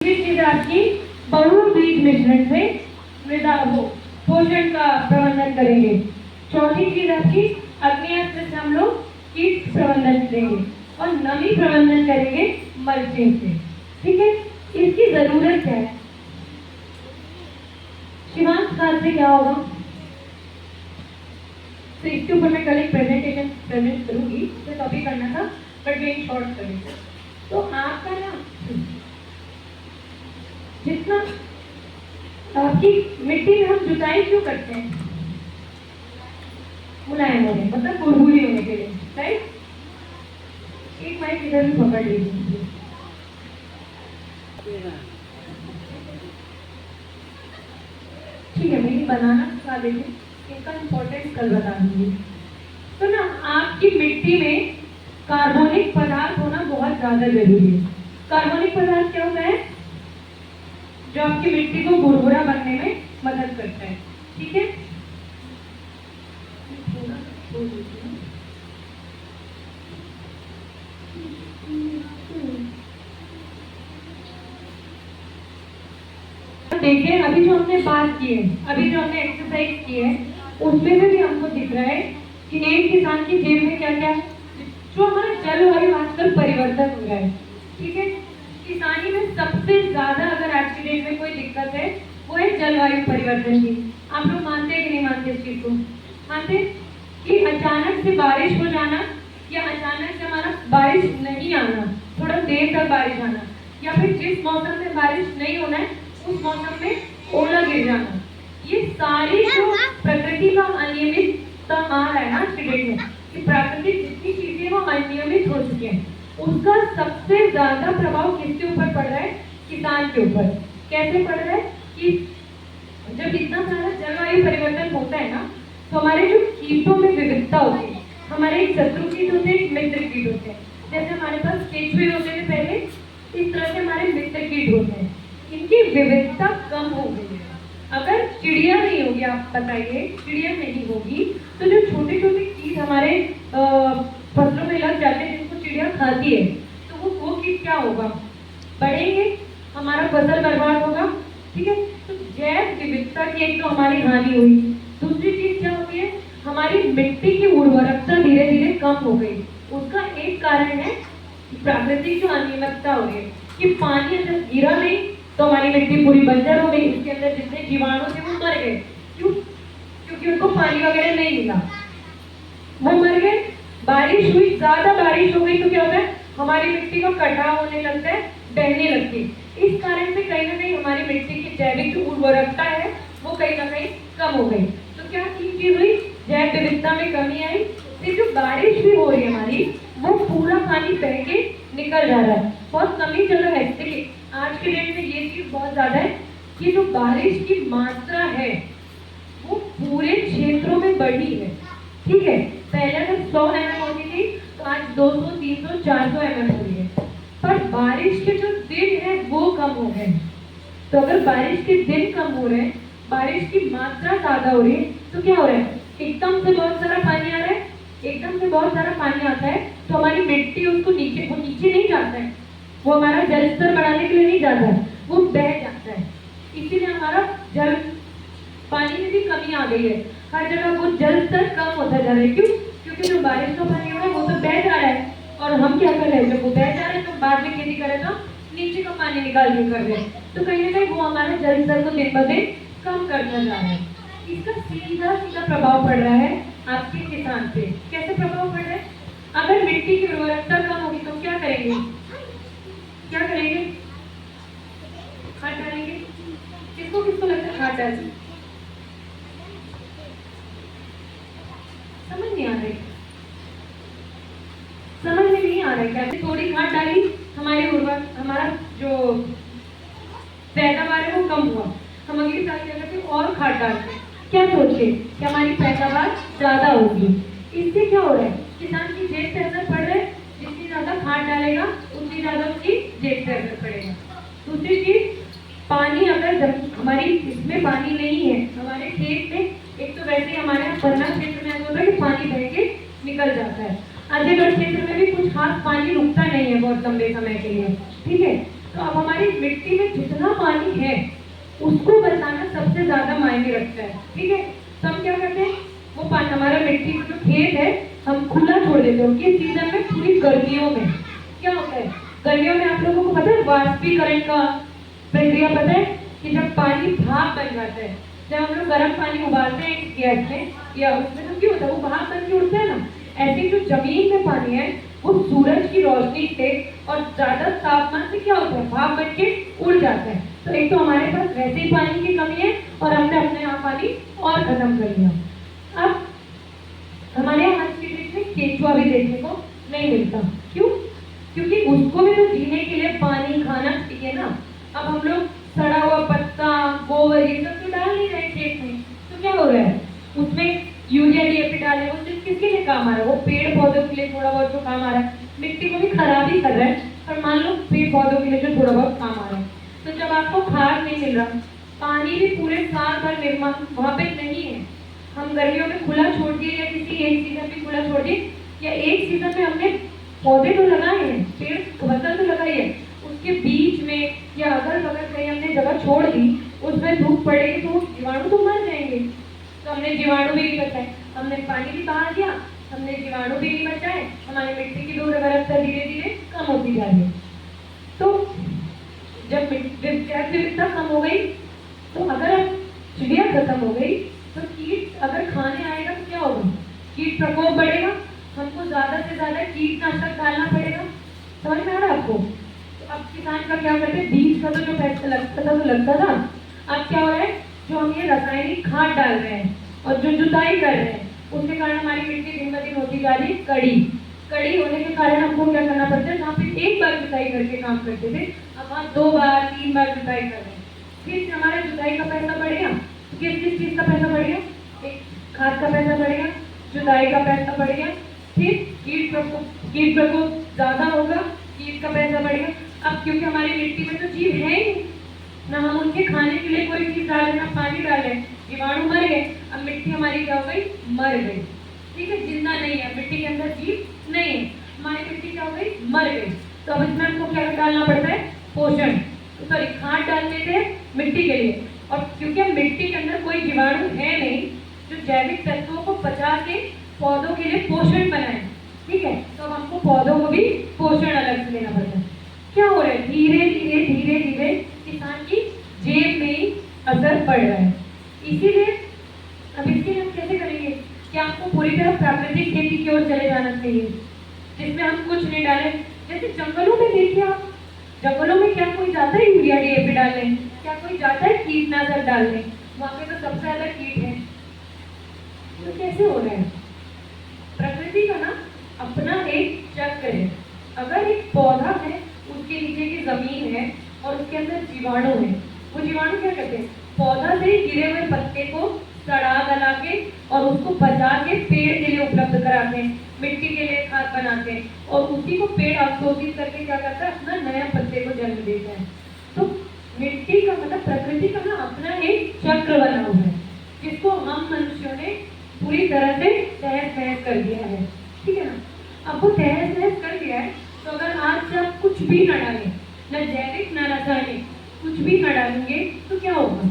ये चीज आपकी बहुबीज मिश्रण से मृदा पोषण का प्रबंधन करेंगे। चौथी चीज आपकी अग्नियास्त्र से हम लोग कीट प्रबंधन करेंगे और नमी प्रबंधन करेंगे मल्चिंग से। ठीक है, इसकी जरूरत क्या है? शिवांश खाद से क्या होगा? तो इसके ऊपर मैं कल एक प्रेजेंटेशन प्रेजेंट करूंगी, तो अभी करना था बट मैं शॉर्ट करेंगे। तो आपका ना जितना आपकी मिट्टी में हम जुताई क्यों करते हैं? मुलायम होने, मतलब बुलबुली होने के लिए, राइट? एक माइक इधर भी पकड़ लीजिए। ठीक है, मेरी बनाना सिखा देंगे, इनका इम्पोर्टेंस कल बता दूंगी। तो ना आपकी मिट्टी में कार्बनिक पदार्थ होना बहुत ज्यादा जरूरी है। कार्बनिक पदार्थ क्या होता है? जो आपकी मिट्टी को भुरभुरा बनने में मदद करता है। ठीक है, देखिए अभी जो हमने बात की है, अभी जो हमने एक्सरसाइज की है, उसमें भी हमको दिख रहा है कि एक किसान की जेब में क्या क्या, जो हमारा जलवायु आजकल परिवर्तन हो रहा है। ठीक है, किसानी में सबसे ज्यादा अगर आज की डेट में कोई दिक्कत है वो है जलवायु परिवर्तन की। आप लोग मानते हैं कि नहीं मानते इस चीज को? मानते कि अचानक से बारिश हो जाना या अचानक से हमारा बारिश नहीं आना, थोड़ा देर तक बारिश आना, या फिर जिस मौसम में बारिश नहीं होना है उस मौसम में ओला गिर जाना, ये सारी जो प्रकृति का अनियमितता आ रहा है ना आज की डेट में, कि प्राकृतिक जितनी चीजें वो अनियमित हो चुके हैं, उसका सबसे ज्यादा प्रभाव किसके ऊपर पड़ रहा है? किसान के ऊपर। कैसे पड़ रहा है कि जब इतना सारा जलवायु परिवर्तन होता है ना, तो हमारे जो कीटों में विविधता होती है, हमारे एक शत्रु कीट होते हैं, एक मित्र कीट होते हैं। जैसे हमारे पास केंचुए होते थे पहले, इस तरह से हमारे मित्र कीट होते हैं। इनकी विविधता कम हो गई है। अगर चिड़िया नहीं होगी, आप बताइए, चिड़िया नहीं होगी तो जो छोटे छोटे कीट हमारे फसलों में लग जाते हैं, जिनको चिड़िया खाती है, तो वो कीट क्या होगा? बढ़ेंगे, हमारा फसल बर्बाद होगा। ठीक है, तो जैव विविधता की एक तो हमारी हानि हुई। दूसरी चीज क्या होती है? हमारी मिट्टी की उर्वरकता धीरे धीरे कम हो गई। उसका एक कारण है प्राकृतिक जो अनियमितता हो रही है, कि पानी अगर गिरा नहीं तो हमारी मिट्टी पूरी बंजर हो गई, उसके अंदर जितने जीवाणु थे वो मर गए। क्यों? क्योंकि उनको पानी वगैरह नहीं मिला, वो मर गए। बारिश हुई, ज्यादा बारिश हो गई तो क्या होता है? हमारी मिट्टी का कटाव होने लगता है, बहने लगती है। इस कारण से कहीं ना कहीं हमारी मिट्टी की जैविक जो उर्वरकता है वो कहीं ना कहीं कम हो गई। तो क्या चीज हुई? जैव विविधता में कमी आई। फिर जो बारिश भी हो रही है हमारी, वो पूरा पानी बह के निकल जा रहा है, बहुत कमी जगह है। देखिए आज के डेट में ये चीज बहुत ज्यादा है कि जो बारिश की मात्रा है वो पूरे क्षेत्रों में बढ़ी है। ठीक है, पहले अगर 100 mm होती थी तो आज 200, 300, 400 mm हो रही है, पर बारिश के जो दिन है वो कम हो गए। तो अगर बारिश के दिन कम हो रहे हैं, बारिश की मात्रा ज्यादा हो रही है, तो क्या हो रहा है? एकदम से बहुत सारा पानी आ रहा है, एकदम से बहुत सारा पानी आता है तो हमारी मिट्टी उसको नीचे, वो नीचे नहीं जाता है, वो हमारा जल स्तर बढ़ाने के लिए नहीं जाता है, वो बह जाता है। इसीलिए हमारा जल, पानी में भी कमी आ गई है, हर जगह वो जल स्तर कम होता जा रहा है। क्यों? क्योंकि जो बारिश का पानी हो रहा है वो तो बह जा रहा है, और हम क्या कर रहे हैं? जब वो बह जा रहा है तो बाद में खेती करें तो नीचे का पानी निकाल के कर रहे हैं, तो कहीं ना कहीं वो हमारे जल स्तर को दिन ब दिन कम करता जा रहा है। इसका सीधा सीधा प्रभाव पड़ रहा है आपके किसान पे। कैसे प्रभाव पड़ रहा है? अगर मिट्टी की उर्वरकता कम होगी तो क्या करेंगे? क्या करेंगे? खाद डालेंगे। किसको किसको लगता है खाद डालेंगे? समझ नहीं आ रही, समझ में नहीं आ रहा है। क्या थोड़ी खाद डाली, हमारी उर्वरक, हमारा जो पैदावार है वो कम हुआ, हम अगली साल क्या करते? और खाद डालते। क्या सोचे कि हमारी पैदावार ज्यादा होगी। इससे क्या हो रहा है? किसान की जेब पे असर पड़ रहा है, जितनी ज्यादा खाद डालेगा उतनी ज्यादा उसकी जेब पे असर पड़ेगा। दूसरी चीज, पानी अगर हमारी इसमें पानी नहीं है, हमारे खेत में, एक तो वैसे हमारे यहाँ पन्ना क्षेत्र में ऐसा होता है कि पानी बह के निकल जाता है, अजयगढ़ क्षेत्र में भी कुछ खास पानी रुकता नहीं है बहुत लंबे समय के लिए। ठीक है, तो अब हमारी मिट्टी मिट्टी में जितना पानी है उसको बचाना सबसे ज्यादा मायने रखता है। ठीक है, तो हम क्या करते हैं, वो पानी हमारा मिट्टी का जो खेत है हम खुला छोड़ देते हैं। किस सीजन में? पूरी गर्मियों में। क्या होता है गर्मियों में, आप लोगों को पता है वाष्पीकरण का प्रक्रिया पता है कि जब पानी भाप बन जाता है, जब हम लोग गर्म पानी उबालते हैं गैस में या उसमें, तो क्यों होता है वो भाप बन के उठता है ना। ऐसे जो जमीन में पानी है वो सूरज की रोशनी से और ज्यादा तापमान से क्या होता है, भाप बन के उड़ जाता है। तो एक तो हमारे पास वैसे ही पानी की कमी है और हमने अपने यहाँ पानी और खत्म कर दिया। अब हमारे यहाँ आज के डेट में केचुआ भी देखने को नहीं मिलता। क्यों? क्योंकि उसको भी तो जीने के लिए पानी खाना चाहिए ना। अब हम लोग सड़ा हुआ पत्ता, गोबर ये सब तो डाल नहीं रहे खेत में, तो क्या हो रहा है उसमें यूरिया डीएपी डाले, वो किसके लिए काम आ रहा है? वो पेड़ पौधों के लिए थोड़ा बहुत जो काम आ रहा है, मिट्टी को भी खराब ही कर रहा है, पर मान लो पेड़ पौधों के लिए जो थोड़ा बहुत काम आ रहा है। तो जब आपको खाद नहीं मिल रहा, पानी भी पूरे साल भर निर्माण वहाँ पे नहीं है, हम गर्मियों में खुला छोड़ दिए या किसी एक सीजन में खुला छोड़ दिए, या एक सीजन में हमने पौधे तो लगाए हैं, पेड़ फसल तो लगाई है, उसके बीच में या अगल बगल कहीं हमने जगह छोड़ दी, उसमें धूप पड़ेगी तो जीवाणु तो मर जाएंगे। तो हमने जीवाणु भी नहीं बचाए, हमने पानी भी बहा दिया, हमने जीवाणु भी नहीं बचाए, हमारी मिट्टी की उर्वरकता धीरे धीरे कम होती जा रही है। तो जब जैव विविधता कम हो गई, तो अगर चिड़िया खत्म हो गई, तो कीट अगर खाने आएगा तो क्या होगा, कीट प्रकोप बढ़ेगा, हमको ज्यादा से ज्यादा कीटनाशक डालना पड़ेगा। समझ में आ रहा है आपको? तो अब किसान का क्या करते हैं, बीज का तो जो पैसा लगता था तो लगता था, अब क्या हो रहा है, जो हम ये रासायनिक खाद डाल रहे हैं और जो जुताई कर रहे हैं, उसके कारण हमारी मिट्टी दिन ब दिन होती जा रही है कड़ी। कड़ी होने के कारण हमको क्या करना पड़ता है, जहाँ पे एक बार जुताई करके काम करते थे, अब हम 2 बार 3 बार जुताई कर रहे हैं। फिर हमारा जुताई का पैसा बढ़ेगा, तो किस चीज का पैसा बढ़ेगा, एक खाद का पैसा बढ़ेगा, जुताई का पैसा बढ़ेगा, फिर कीट प्रकोप ज्यादा होगा, कीट का पैसा बढ़ेगा। अब क्योंकि हमारी मिट्टी में तो जीव है ही ना, हम उनके खाने के लिए कोई चीज डाले ना पानी डाले, जीवाणु मर गए, अब मिट्टी हमारी क्या हो गई, मर गई। ठीक है, जिंदा नहीं है, मिट्टी के अंदर जीव नहीं है, हमारी मिट्टी क्या हो गई, मर गई। तो अब इसमें हमको क्या डालना पड़ता है, पोषण, सॉरी खाद डाल देते हैं मिट्टी के लिए। और क्योंकि अब मिट्टी के अंदर कोई जीवाणु है नहीं जो जैविक तत्वों को पचा के पौधों के लिए पोषण बनाए, ठीक है, तो अब हमको पौधों को भी पोषण अलग से लेना पड़ता है। क्या हो रहा है, धीरे धीरे धीरे धीरे किसान की जेब में ही असर पड़ रहा है। इसीलिए अब इसके लिए हम कैसे करेंगे कि आपको पूरी तरह प्राकृतिक खेती की ओर चले जाना चाहिए, जिसमें हम कुछ नहीं डालें। जैसे जंगलों में देखिए आप, जंगलों में क्या कोई जाता है यूरिया डीएपी डालने, क्या कोई जाता है कीटनाशक डालने? वहां पे तो सबसे ज्यादा कीट है। तो कैसे हो रहा है, प्रकृति का ना अपना एक चक्र है। अगर एक पौधा है, उसके नीचे की जमीन है और उसके अंदर जीवाणु है, वो जीवाणु क्या करते हैं, पौधा से गिरे हुए पत्ते को सड़ा गला के और उसको बचा के पेड़ के लिए उपलब्ध कराते हैं, मिट्टी के लिए खाद बनाते हैं, और उसी को पेड़ अवशोषित करके क्या करता है, अपना नया पत्ते को जन्म देता है। तो मिट्टी का मतलब प्रकृति का ना अपना एक चक्र बना हुआ है, जिसको हम मनुष्यों ने पूरी तरह से तहस नहस कर दिया है। ठीक है ना, अब वो तहस नहस कर दिया है, तो अगर आज से आप कुछ भी न डालें, न जैविक न रासायनिक, कुछ भी न डालेंगे, तो क्या होगा,